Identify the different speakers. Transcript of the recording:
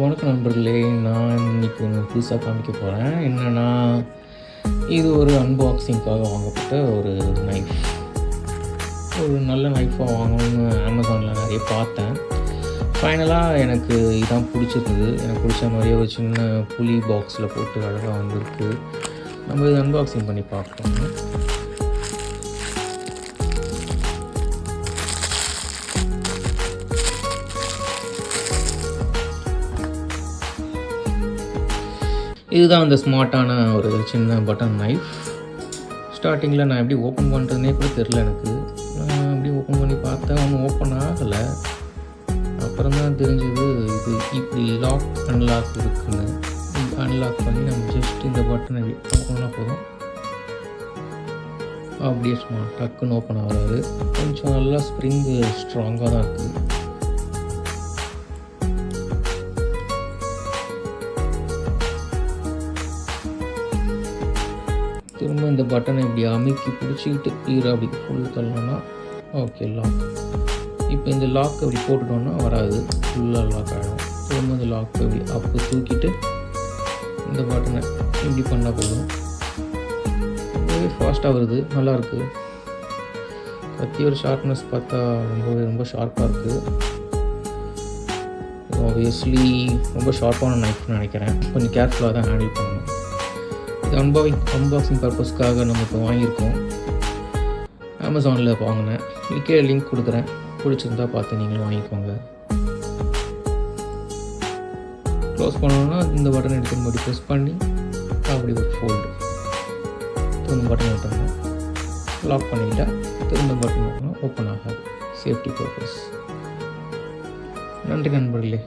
Speaker 1: வணக்கம் நண்பர்களே. நான் இன்றைக்கி ஒன்று புதுசாக காமிக்க போகிறேன். என்னென்னா, இது ஒரு அன்பாக்சிங்காக வாங்கப்பட்ட ஒரு நைஃப். ஒரு நல்ல நைஃபாக வாங்கணும்னு அமேசானில் நிறைய பார்த்தேன். ஃபைனலாக எனக்கு இதான் பிடிச்சிருந்தது. எனக்கு பிடிச்ச மாதிரியே ஒரு சின்ன புளி பாக்ஸில் போட்டு அழகாக வந்திருக்கு. நம்ம இது அன்பாக்சிங் பண்ணி பார்ப்போம். இதுதான் அந்த ஸ்மார்ட்டான ஒரு சின்ன பட்டன் நைஃப். ஸ்டார்டிங்கில் நான் எப்படி ஓப்பன் பண்ணுறதுனே கூட தெரில எனக்கு. நான் எப்படி ஓப்பன் பண்ணி பார்த்தேன், ஒன்றும் ஓப்பன் ஆகலை. அப்புறம் தான் தெரிஞ்சது இது இப்படி லாக் அன்லாக் இருக்குன்னு. அன்லாக் பண்ணி நம்ம ஜஸ்ட் இந்த பட்டன் எப்படி ஓப்பன் போதும், அப்படியே ஸ்மார்ட் டக்குன்னு ஓப்பன் ஆகிறாரு. கொஞ்சம் நல்லா ஸ்ப்ரிங்கு ஸ்ட்ராங்காக தான் இருக்குது. திரும்ப இந்த பட்டனை இப்படி அமுக்கி பிடிச்சிக்கிட்டு அப்படி ஃபுல் தள்ளோன்னா ஓகே லாக். இப்போ இந்த லாக் அப்படி போட்டுட்டோன்னா வராது, ஃபுல்லாக லாக் ஆகிடும். திரும்ப இந்த லாக் அப்படி அப்போ தூக்கிட்டு இந்த பட்டனை இப்படி பண்ணால் போதும். ரொம்பவே ஃபாஸ்ட்டாக வருது, நல்லாயிருக்கு. கத்தியோட ஷார்ப்னஸ் பார்த்தா ரொம்ப ஷார்ப்பாக இருக்குது. ஆப்வியஸ்லி ரொம்ப ஷார்ப்பான நைஃப்னு நினைக்கிறேன். கொஞ்சம் கேர்ஃபுல்லாக தான் ஹேண்டில் பண்ணணும். அன்பாக்சிங் பர்பஸ்க்காக நம்ம இப்போ வாங்கியிருக்கோம். அமேசானில் வாங்கினேன். இதுக்கே லிங்க் கொடுக்குறேன், பிடிச்சிருந்தா பார்த்து நீங்களும் வாங்கிக்கோங்க. க்ளோஸ் பண்ணணுன்னா இந்த பட்டன் எடுத்து மறுபடி ப்ரெஸ் பண்ணி அப்படி ஒரு ஃபோல்டு திரும்ப பட்டன் ஓட்டணும். லாக் பண்ணிக்கிட்டால் திரும்ப பட்டன் ஓட்டணும், ஓப்பன் ஆகாது. Safety purpose. நன்றி நண்பர்களே.